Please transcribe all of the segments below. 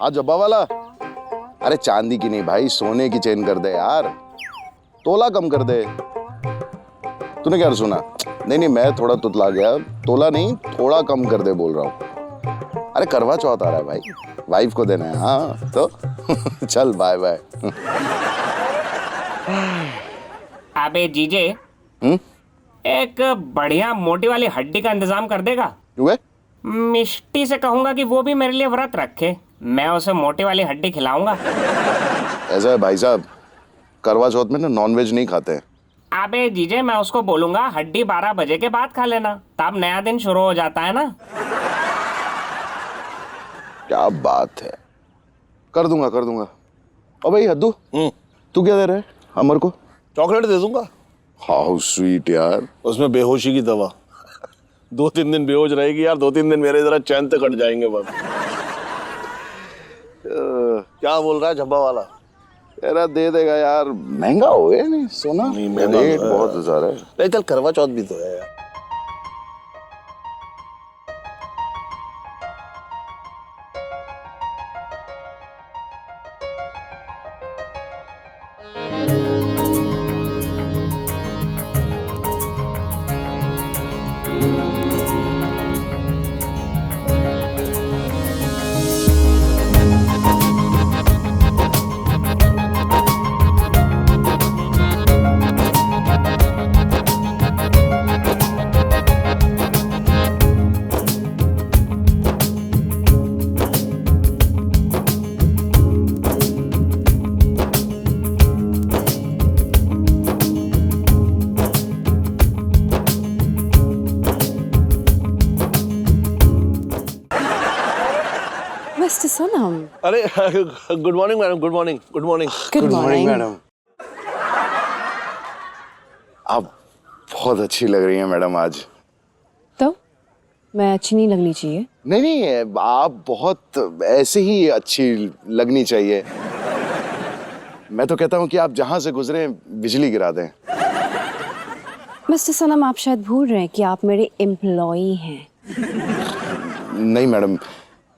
हाँ जब्बा वाला। अरे चांदी की नहीं भाई, सोने की चेन कर दे यार, तोला कम कर दे। तूने क्या सुना? नहीं मैं थोड़ा तुतला गया, तोला नहीं थोड़ा कम कर दे बोल रहा हूँ। अरे करवा चौथ आ रहा है भाई, वाइफ को देना है। हाँ तो चल बाय बाय। अबे जीजे, एक बढ़िया मोटी वाली हड्डी का इंतजाम कर देगा? क्यों? मिष्टी से कहूंगा कि वो भी मेरे लिए व्रत रखे, मैं उसे मोटी वाली हड्डी खिलाऊंगा। ऐसा है भाई साहब, करवा चौथ में ना नॉनवेज नहीं खाते हैं। अबे जीजे, मैं उसको बोलूंगा हड्डी 12 बजे के बाद खा लेना, तब नया दिन शुरू हो जाता है ना। क्या बात है, कर दूंगा कर दूंगा। और भाई हद्दू, तू क्या दे रहा है अमर को? चॉकलेट दे दूंगा। हाउ स्वीट यार। उसमें बेहोशी की दवा। 2-3 दिन बेहोश रहेगी यार, 2-3 दिन मेरे जरा चैन से कट जाएंगे बस। क्या बोल रहा है झब्बा वाला? तेरा दे देगा यार, महंगा हो गया नहीं सोना? नहीं महंगा रेट बहुत ज्यादा है। नहीं चल, करवा चौथ भी तो है यार। मिस्टर सोनम। अरे good morning madam, good morning, good morning. Good morning madam. आप बहुत अच्छी लग रही हैं मैडम आज। तो मैं अच्छी नहीं लगनी चाहिए? नहीं आप बहुत ऐसे ही अच्छी लगनी चाहिए। मैं तो कहता हूँ कि आप जहां से गुजरे बिजली गिरा दें। मिस्टर सोनम, आप शायद भूल रहे हैं कि आप मेरे एम्प्लॉई हैं। नहीं मैडम,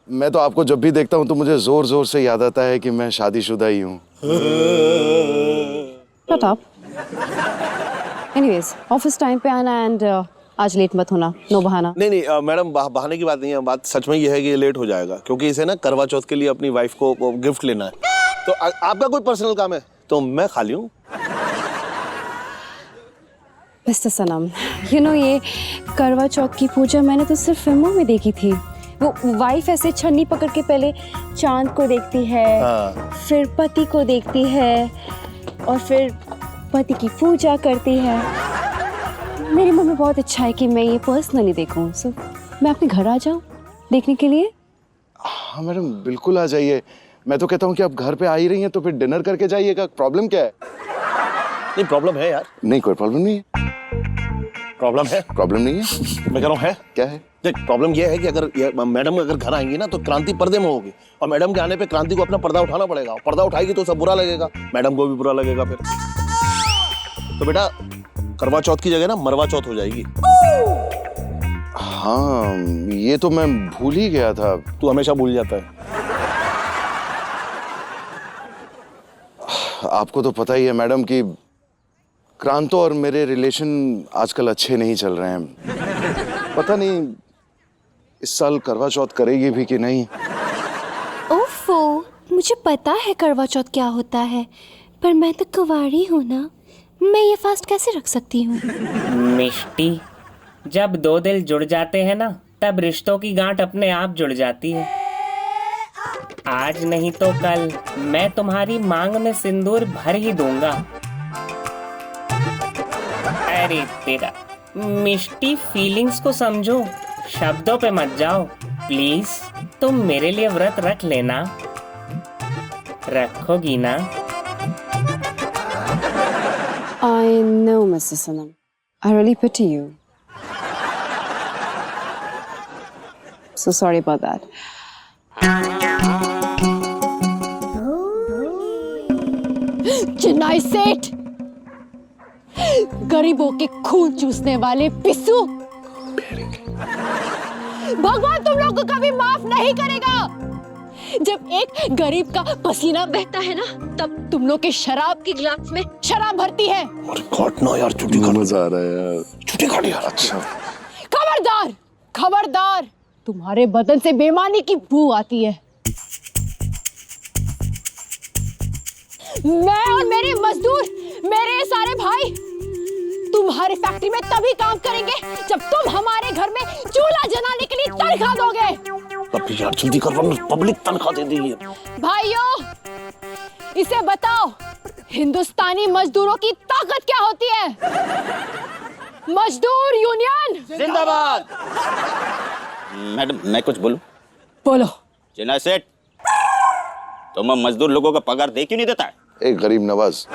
मैं तो आपको जब भी देखता हूँ तो मुझे जोर जोर से याद आता है कि मैं शादीशुदा ही हूँ। Shut up. Anyways, office time पे आना एंड आज लेट मत होना, नो बहाना। नहीं मैडम, बहाने की बात नहीं है। बात सच में ये है कि ये लेट हो जाएगा, क्योंकि इसे ना करवा चौथ के लिए अपनी वाइफ को गिफ्ट लेना है। तो आपका कोई पर्सनल काम है तो मैं खाली हूँ। मिस्टर सनम, ये करवा चौथ की पूजा मैंने तो सिर्फ फिल्मों में देखी थी। वो वाइफ ऐसे छन्नी पकड़ के पहले चांद को देखती है, फिर पति को देखती है और फिर पति की पूजा करती है। मेरी मम्मी बहुत अच्छा है कि मैं ये पर्सनली देखूं, सो मैं अपने घर आ जाऊं देखने के लिए। हाँ मैडम बिल्कुल आ जाइए। मैं तो कहता हूँ कि आप घर पे आ ही रही हैं तो फिर डिनर करके जाइएगा। प्रॉब्लम क्या है? नहीं प्रॉब्लम है यार। नहीं कोई प्रॉब्लम नहीं है। प्रॉब्लम है? प्रॉब्लम नहीं है। मैं कह रहा हूँ है। क्या है? देख, प्रॉब्लम ये है कि अगर मैडम अगर घर आएंगी ना तो क्रांति पर्दे में होगी, और मैडम के आने पे क्रांति को अपना पर्दा उठाना पड़ेगा। पर्दा उठाएगी तो सब बुरा लगेगा, मैडम को भी बुरा लगेगा फिर। तो बेटा करवा चौथ की जगह ना मरवा चौथ हो जाएगी। हाँ ये तो मैं भूल ही गया था। तू हमेशा भूल जाता है। आपको तो पता ही है मैडम कि क्रांतो और मेरे रिलेशन आजकल अच्छे नहीं चल रहे हैं। पता नहीं इस साल करवा चौथ करेगी भी कि नहीं। ओफो, मुझे पता है करवा चौथ क्या होता है, पर मैं तो कुंवारी हूँ ना, मैं ये फास्ट कैसे रख सकती हूँ? मिष्टी, जब दो दिल जुड़ जाते हैं ना तब रिश्तों की गांठ अपने आप जुड़ जाती है। आज नहीं तो कल मैं तुम्हारी मांग में सिंदूर भर ही दूंगा। अरे तेरा मिष्टी, फीलिंग्स को समझो, शब्दों पे मत जाओ प्लीज। तुम मेरे लिए व्रत रख लेना, रखोगी ना? I know, Mr. Sanam. I really pity you. So sorry about that. Chennai सेठ, गरीबों के खून चूसने वाले पिस्सू, भगवान तुम लोग को कभी माफ नहीं करेगा। जब एक गरीब का पसीना बहता है ना, तब तुम लोग के शराब के गिलास में शराब भरती है। अरे काट ना यार, छुट्टी काट। मजा आ रहा है यार। छुट्टी काट यार। अच्छा खबरदार, खबरदार, तुम्हारे बदन से बेईमानी की बू आती है। मैं और मेरे मजदूर, मेरे ये सारे भाई तुम्हारी फैक्ट्री में तभी काम करेंगे जब तुम हमारे घर में चूल्हा जलाने के लिए तनख्वाह दोगे। अब यार जल्दी कर वरना पब्लिक तनख्वाह दे देगी। भाइयों, इसे बताओ, हिंदुस्तानी मजदूरों की ताकत क्या होती है? मजदूर यूनियन जिंदाबाद। मैडम मैं कुछ बोलूं? बोलो। जिना सेठ, तुम मजदूर लोगों का पगार दे क्यों नहीं देता है? एक गरीब नवाज,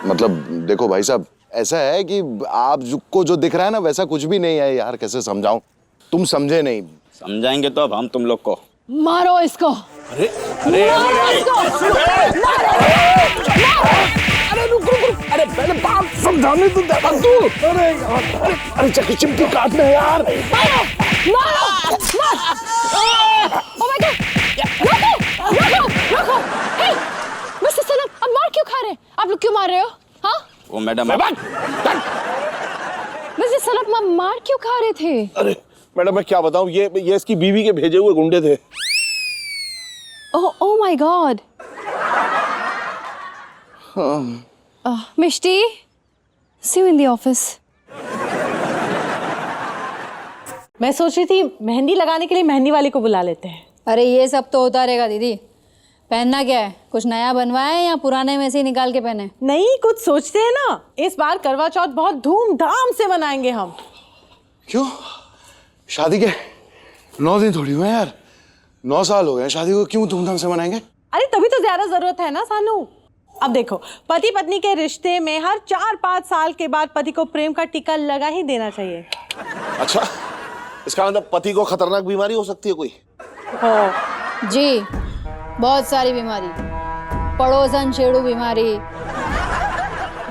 मतलब देखो भाई साहब, ऐसा है कि आपको जो दिख रहा है ना वैसा कुछ भी नहीं है यार। कैसे समझाऊं, तुम समझे नहीं। समझाएंगे तो अब हम तुम लोग को। मारो इसको। अरे मारो इसको। अरे रुक रुक रुक, अरे पहले बात समझाने तो दे तू। अरे यार, अरे चक्की चिमटी काटना है यार। मारो, मारो, मारो। ओह माय गॉड, रखो, रखो, रखो। हे, मिस्टर सनम, अब मार क्यों खा रहे हैं? आप लोग क्यों मार रहे हो? हाँ? वो मैडम मिस्टर सनम, आप मार क्यों खा रहे थे? अरे मैडम मैं क्या बताऊं, ये इसकी बीवी के भेजे हुए गुंडे थे। Oh my God. Mishti, see you in the office. मैं सोच रही थी मेहंदी लगाने के लिए मेहंदी वाली को बुला लेते हैं। अरे ये सब तो होता रहेगा दीदी। पहनना क्या है, कुछ नया बनवाए या पुराने में से ही निकाल के पहने? नहीं, कुछ सोचते हैं ना। इस बार करवा चौथ बहुत धूमधाम से मनाएंगे हम। क्यों? शादी के 9 दिन थोड़ी हुए यार, 9 साल हो गए शादी को, क्यों धूमधाम से मनाएंगे? अरे तभी तो ज्यादा जरूरत है ना सानू। अब देखो, पति पत्नी के रिश्ते में हर 4-5 साल के बाद पति को प्रेम का टीका लगा ही देना चाहिए। अच्छा, इसका मतलब पति को खतरनाक बीमारी हो सकती है कोई? हो जी, बहुत सारी बीमारी। पड़ोसन छेड़ू बीमारी,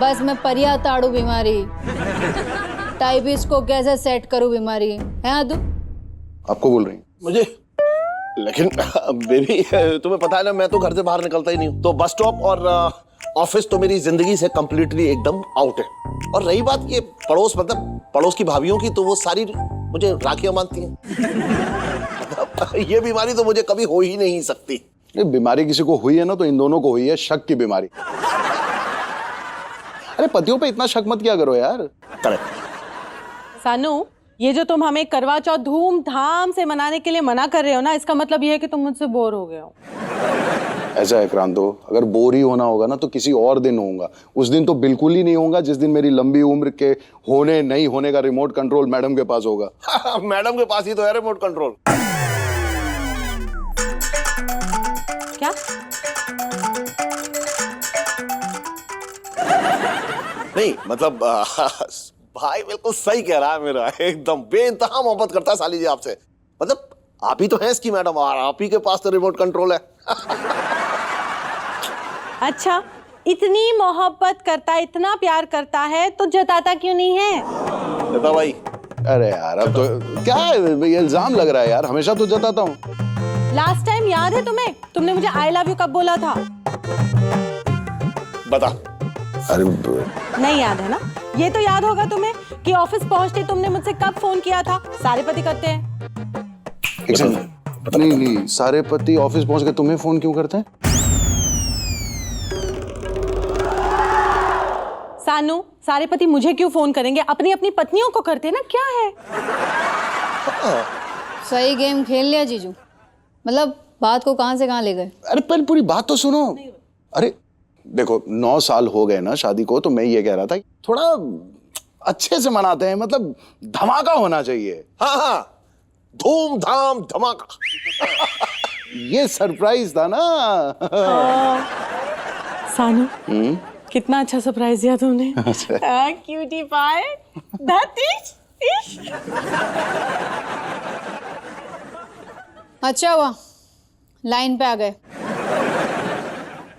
बस में परिया ताड़ू बीमारी, टाइपिस्ट को कैसे सेट करूं बीमारी है। तू आपको बोल रही? मुझे? लेकिन बेबी तुम्हें पता है ना, मैं तो घर से बाहर निकलता ही नहीं हूँ। तो बस स्टॉप और ऑफिस तो मेरी जिंदगी से कंप्लीटली एकदम आउट है। और रही बात ये पड़ोस, मतलब पड़ोस की भाभियों की, तो वो सारी मुझे राखियां मानती हैं। ये बीमारी तो मुझे कभी हो ही नहीं सकती। ये बीमारी किसी को हुई है ना तो इन दोनों को हुई है, शक की बीमारी। अरे पतियों पे इतना शक मत किया करो यार। करेक्ट। सानू, ये जो तुम हमें करवा चौथ धूमधाम से मनाने के लिए मना कर रहे हो ना, इसका मतलब ये है कि तुम मुझसे बोर हो गए हो। ऐसा है क्रांतो, अगर बोर ही होना होगा ना तो किसी और दिन होगा। उस दिन तो बिल्कुल ही नहीं होगा जिस दिन मेरी लंबी उम्र के होने नहीं होने का रिमोट कंट्रोल मैडम के पास होगा। मैडम के पास ही तो है रिमोट कंट्रोल। क्या? नहीं मतलब भाई बिल्कुल सही कह रहा है मेरा, एकदम बेइंतहा मोहब्बत करता है साली जी आपसे। मतलब आप ही तो हैं इसकी मैडम, और आप ही के पास तो रिमोट कंट्रोल है। अच्छा, इतनी मोहब्बत करता है, इतना प्यार करता है, तो जताता क्यों नहीं है? बता भाई। अरे यार अब तो क्या है, ये इल्जाम लग रहा है यार, हमेशा तो जताता हूँ। लास्ट टाइम याद है तुम्हें, तुमने मुझे आई लव यू कब बोला था? बता। अरे नहीं याद है ना? ये तो याद होगा तुम्हें कि ऑफिस पहुंचते तुमने मुझसे कब फोन किया था। सारे पति करते हैं। नहीं, सारे पति ऑफिस पहुंच के तुम्हें फोन क्यों करते हैं? सानू, सारे पति मुझे क्यों फोन करेंगे? अपनी अपनी पत्नियों को करते हैं ना, क्या है? सही गेम खेल लिया जीजू। मतलब बात को कहां से कहां ले गए। अरे पहले पूरी बात तो सुनो। अरे देखो 9 साल हो गए ना शादी को, तो मैं ये कह रहा था थोड़ा अच्छे से मनाते हैं, मतलब धमाका होना चाहिए। हाँ हाँ, धूमधाम धमाका। ये सरप्राइज था ना। सानू, कितना अच्छा सरप्राइज दिया तुमने। क्यूटी पाए। अच्छा हुआ लाइन पे आ गए,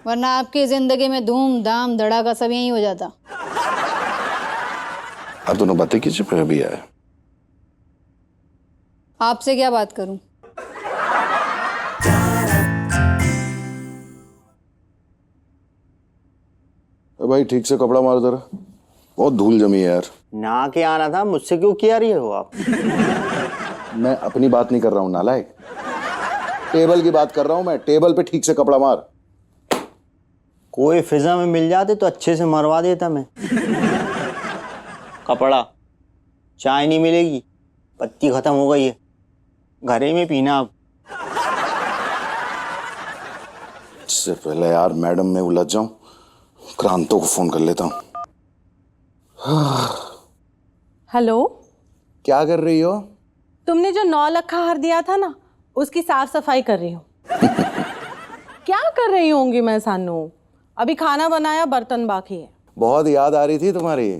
वरना आपकी जिंदगी में धूमधाम धड़ाका सब यही हो जाता। आप दोनों बातें कीजिए, मैं अभी आया। आपसे क्या बात करूं? अरे भाई ठीक से कपड़ा मार जरा, बहुत धूल जमी है यार। ना के आना था, मुझसे क्यों किया रही हो आप? मैं अपनी बात नहीं कर रहा हूँ नालायक, टेबल की बात कर रहा हूँ मैं। टेबल पे ठीक से कपड़ा मार। कोई फिजा में मिल जाते तो अच्छे से मरवा देता मैं। कपड़ा, चाय नहीं मिलेगी, पत्ती खत्म हो गई है, घरे में पीना अब। इससे पहले यार मैडम में उलझ जाऊं, क्रांतो को फोन कर लेता हूँ। हेलो, क्या कर रही हो? तुमने जो 9 लखा हार दिया था ना, उसकी साफ सफाई कर रही हूँ। क्या कर रही होंगी मैं सानू? अभी खाना बनाया, बर्तन बाकी है। बहुत याद आ रही थी तुम्हारी।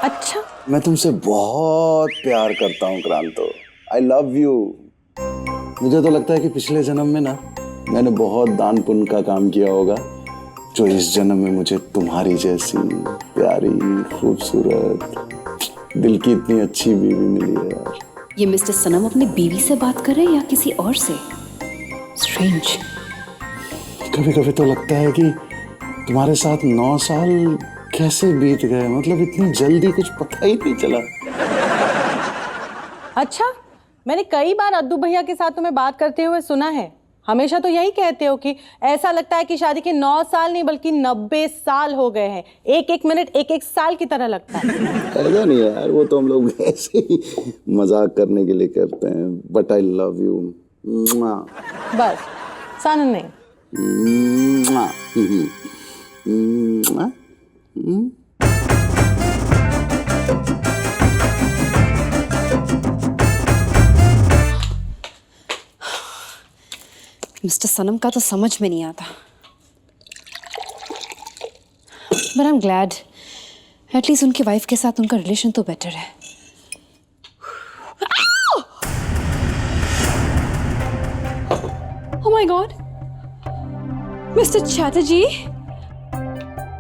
अच्छा, मैं तुमसे बहुत प्यार करता हूँ क्रांतो, आई लव यू। मुझे तो लगता है कि पिछले जन्म में ना मैंने बहुत दान पुण्य का काम किया होगा, जो इस जन्म में मुझे तुम्हारी जैसी प्यारी, खूबसूरत, दिल की इतनी अच्छी बीवी मिली है यार। ये मिस्टर सनम अपनी बीवी से बात कर रहे हैं या किसी और से? स्ट्रेंज। कभी कभी तो लगता है कि तुम्हारे साथ 9 साल कैसे बीत गए, मतलब इतनी जल्दी कुछ पता ही नहीं चला। अच्छा, मैंने कई बार अद्दू भैया के साथ तुम्हें बात करते हुए सुना है। हमेशा तो यही कहते हो कि ऐसा लगता है कि शादी के 9 साल नहीं बल्कि 90 साल हो गए हैं। एक एक मिनट एक एक साल की तरह लगता है। ऐसा नहीं है यार, वो तो हम लोग ऐसे ही मजाक करने के लिए करते हैं। But I love you. बस सन नहीं। मिस्टर सनम का तो समझ में नहीं आता, but I am glad at least उनकी वाइफ के साथ उनका रिलेशन तो बेटर है। Oh my god, mister Chatterjee,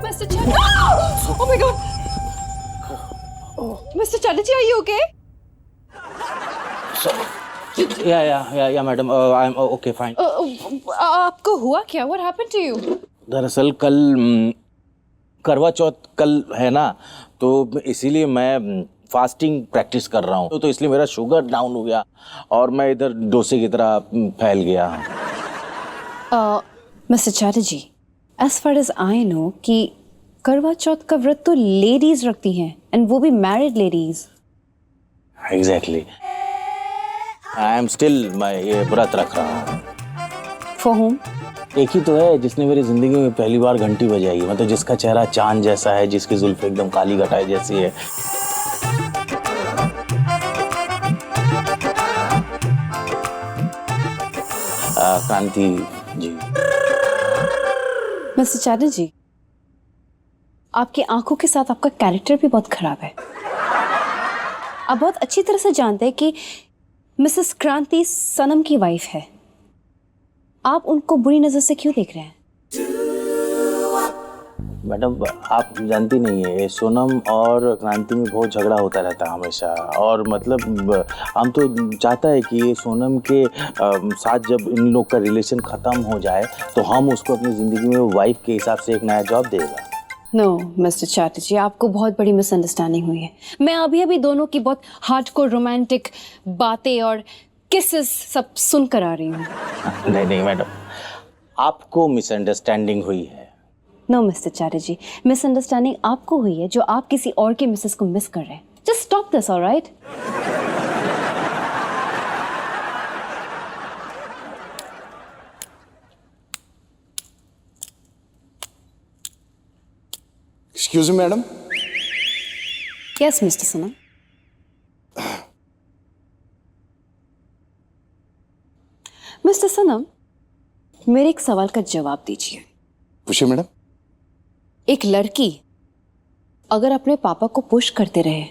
mister Chatterjee, oh my god, mister Chatterjee, are you okay? या madam, I am okay fine. आपको हुआ क्या? What happened to you? दरअसल कल करवा चौथ कल है ना, तो इसीलिए मैं फास्टिंग प्रैक्टिस कर रहा हूँ, तो इसलिए मेरा शुगर डाउन हो गया और मैं इधर डोसे की तरह फैल गया। Mr Chatterjee, as far as I know कि करवा चौथ का व्रत तो लेडीज रखती हैं, एंड वो भी married ladies. Exactly, I am still मैं ये व्रत रख रहा हूँ। For home? एक ही तो है जिसने मेरी जिंदगी में पहली बार घंटी बजाई, मतलब जिसका चेहरा चांद जैसा है, जिसकी जुल्फ एकदम काली घटाई जैसी है। क्रांति जी। मिस्टर चैटर्जी, आपकी आंखों के साथ आपका कैरेक्टर भी बहुत खराब है। आप बहुत अच्छी तरह से जानते हैं कि मिसेस क्रांति सनम की वाइफ है। आप उनको बुरी नजर से क्यों देख रहे हैं? मैडम, आप जानती नहीं है, सोनम और क्रांति में बहुत झगड़ा होता रहता है हमेशा, और मतलब हम तो चाहता है कि ये सोनम के साथ जब इन लोग का रिलेशन ख़त्म हो जाए तो हम उसको अपनी ज़िंदगी में वाइफ के हिसाब से एक नया जॉब देगा। नो मिस्टर चैटर्जी, आपको बहुत बड़ी मिसअंडरस्टैंडिंग हुई है। मैं अभी दोनों की बहुत हार्डकोर रोमांटिक बातें और किसेस सब सुन कर आ रही हूँ। नहीं मैडम, आपको मिसअंडरस्टैंडिंग हुई है। नो मिस्टर चैटर्जी, मिसअंडरस्टैंडिंग आपको हुई है जो आप किसी और के मिसेस को मिस कर रहे हैं। Just stop this, alright? Excuse me madam. Yes mister Sanam. Mister Sanam, मेरे एक सवाल का जवाब दीजिए। पूछिए मैडम। एक लड़की अगर अपने पापा को पुश करते रहे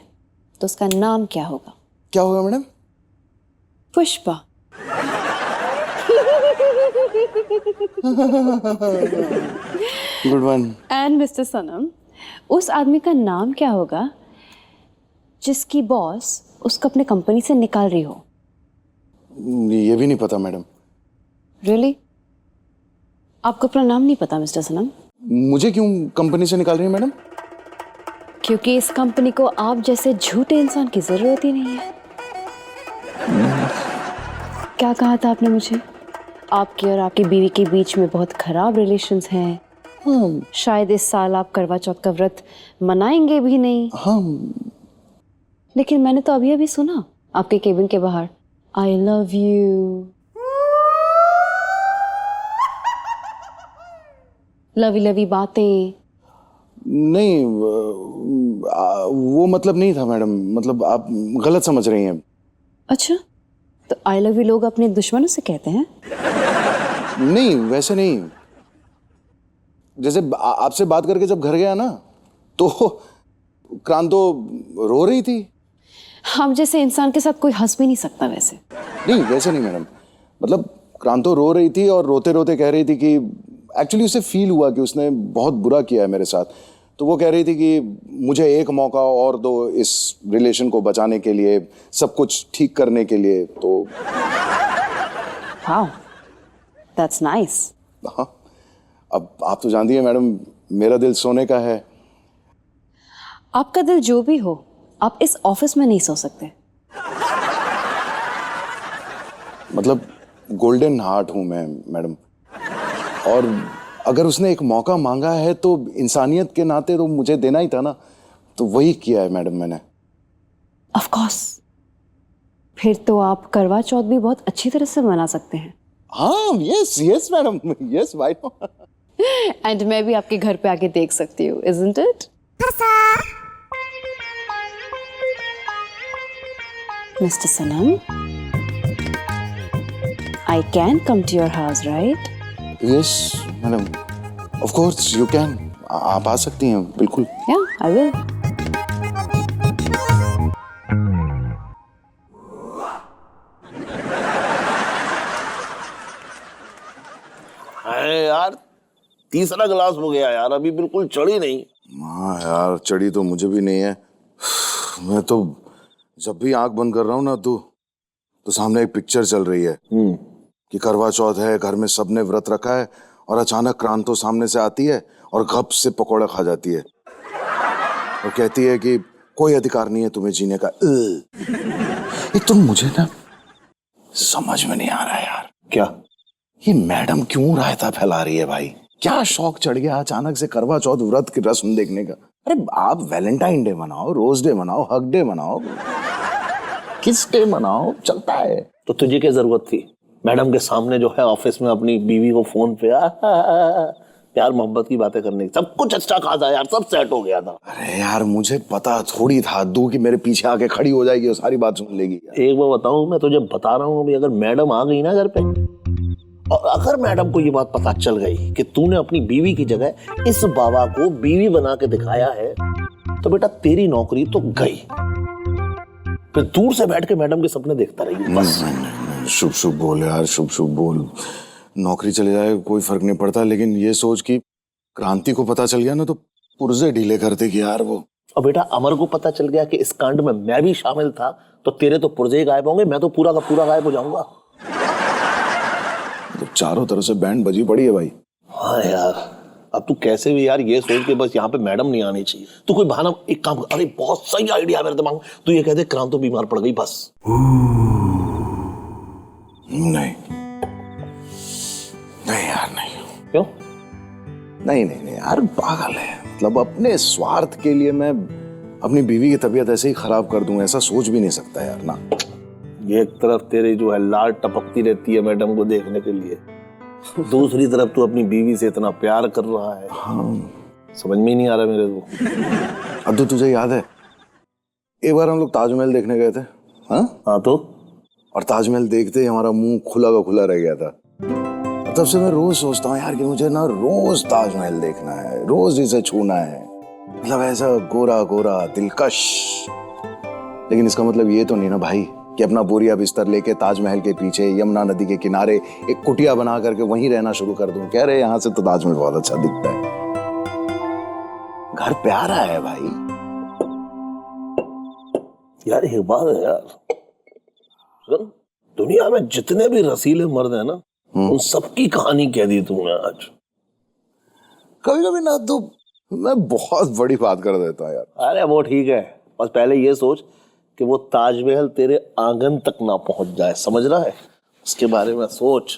तो उसका नाम क्या होगा? क्या होगा madam? Pushpa. Good one. And mister Sanam, उस आदमी का नाम क्या होगा जिसकी बॉस उसको अपने कंपनी से निकाल रही हो? ये भी नहीं पता मैडम। रियली? आपको अपना नाम नहीं पता मिस्टर सनम? मुझे क्यों कंपनी से निकाल रही है मैडम? क्योंकि इस कंपनी को आप जैसे झूठे इंसान की जरूरत ही नहीं है। क्या कहा था आपने मुझे? आपके और आपकी बीवी के बीच में बहुत खराब रिलेशंस हैं। शायद इस साल आप करवा चौथ का व्रत मनाएंगे भी नहीं। हाँ। लेकिन मैंने तो अभी अभी सुना आपके केबिन के बाहर, आई लव यू, लवी लवी बातें। नहीं, वो मतलब नहीं था मैडम, मतलब आप गलत समझ रही हैं। अच्छा, तो आई लव यू लोग अपने दुश्मनों से कहते हैं? नहीं, वैसे नहीं। जैसे आपसे बात करके जब घर गया ना, तो क्रांतो रो रही थी। हम जैसे इंसान के साथ कोई हंस भी नहीं सकता वैसे। नहीं, वैसे नहीं मैडम, मतलब क्रांतो रो रही थी और रोते रोते कह रही थी कि एक्चुअली उसे फील हुआ कि उसने बहुत बुरा किया है मेरे साथ। तो वो कह रही थी कि मुझे एक मौका और दो इस रिलेशन को बचाने के लिए, सब कुछ ठीक करने के लिए। तो वाओ, दैट्स नाइस। हाँ, अब आप तो जानती हैं मैडम, मेरा दिल सोने का है। आपका दिल जो भी हो, आप इस ऑफिस में नहीं सो सकते। मतलब गोल्डन हार्ट हूं मैं मैडम, और अगर उसने एक मौका मांगा है तो इंसानियत के नाते तो मुझे देना ही था ना, तो वही किया है मैडम मैंने। ऑफ कोर्स, फिर तो आप करवा चौथ भी बहुत अच्छी तरह से मना सकते हैं। हाँ, यस यस मैडम, यस भाई। एंड मैं भी आपके घर पे आके देख सकती हूँ, isn't it? Mr. Sanam, I can come to your house, right? Yes madam, of course you can. आप आ सकती हैं, बिल्कुल। Yeah, I will. अरे यार, तीसरा गिलास हो गया यार, अभी बिल्कुल चढ़ी नहीं। हाँ यार, चढ़ी तो मुझे भी नहीं है। मैं तो जब भी आंख बंद कर रहा हूँ ना, तो सामने एक पिक्चर चल रही है कि करवा चौथ है, घर में सबने व्रत रखा है, और अचानक क्रांतो सामने से आती है और गप से पकौड़ा खा जाती है और कहती है कि कोई अधिकार नहीं है तुम्हें जीने का। ये तो मुझे ना समझ में नहीं आ रहा है यार, क्या ये मैडम क्यों रायता फैला रही है भाई? क्या शौक चढ़ गया अचानक से करवा चौथ व्रत की रस्म देखने का? अरे आप वैलेंटाइन डे मनाओ, रोज डे मनाओ, हक डे मनाओ, किस डे मनाओ, चलता है। तो तुझे क्या जरूरत थी मैडम के सामने जो है ऑफिस में अपनी बीवी को फोन पे प्यार मोहब्बत की बातें करने की? सब कुछ अच्छा खासा यार, सब सेट हो गया था। अरे यार, मुझे पता थोड़ी था दू कि मेरे पीछे आके खड़ी हो जाएगी और सारी बात सुन लेगी। एक बार बताऊं, मैं तुझे बता रहा हूँ, अभी अगर मैडम आ गई ना घर पे, और अगर मैडम को ये बात पता चल गई कि तूने अपनी बीवी की जगह इस बाबा को बीवी बना के दिखाया है, तो बेटा तेरी नौकरी तो गई। फिर दूर से बैठ के मैडम के सपने देखता रही बस। शुभ शुभ बोल यार, शुभ शुभ बोल। नौकरी चले जाए कोई फर्क नहीं पड़ता, लेकिन ये सोच कि क्रांति को पता चल गया ना तो पुर्जे ढीले कर देगी यार वो। और बेटा अमर को पता चल गया कि इस कांड में मैं भी शामिल था, तो तेरे तो पुर्जे ही गायब होंगे, मैं तो पूरा का पूरा गायब हो जाऊंगा। तो चारों तरफ से बैंड बजी पड़ी है भाई। हाँ यार, अब तू कैसे भी यार ये सोच के बस यहाँ पे मैडम नहीं आनी चाहिए। तू कोई बहाना, एक काम कर, अरे बहुत सही आइडिया है मेरे दिमाग में, तू ये कह दे क्रांतो बीमार पड़ गई बस। नहीं नहीं यार, नहीं। क्यों? नहीं नहीं नहीं यार, पागल है। मतलब अपने स्वार्थ के लिए मैं अपनी बीवी की तबीयत ऐसे ही खराब कर दूं, ऐसा सोच भी नहीं सकता यार ना। ये एक तरफ तेरी जो है लार टपकती रहती है मैडम को देखने के लिए, दूसरी तरफ तू अपनी बीवी से इतना प्यार कर रहा है। हाँ, समझ में ही नहीं आ रहा मेरे को। अद्दू तुझे याद है एक बार हम लोग ताजमहल देखने गए थे? हाँ तो? और ताजमहल देखते ही हमारा मुंह खुला का खुला रह गया था। तब से मैं रोज सोचता हूँ यार कि मुझे ना रोज ताजमहल देखना है, रोज इसे छूना है। मतलब ऐसा गोरा गोरा दिलकश। लेकिन इसका मतलब ये तो नहीं ना भाई कि अपना बोरिया बिस्तर लेके ताजमहल के पीछे यमुना नदी के किनारे एक कुटिया बना करके वहीं रहना शुरू कर दूं। कह रहे यहाँ से तो ताजमहल बहुत अच्छा दिखता है। घर प्यारा है भाई। यार एक बात है यार, दुनिया में जितने भी रसीले मर्द हैं ना, उन सबकी कहानी कह दी तूने आज। कभी कभी ना तो मैं बहुत बड़ी बात कर देता हूँ यार। अरे वो ठीक है, बस पहले ये सोच कि वो ताजमहल तेरे आंगन तक ना पहुंच जाए, समझ रहा है? उसके बारे में सोच।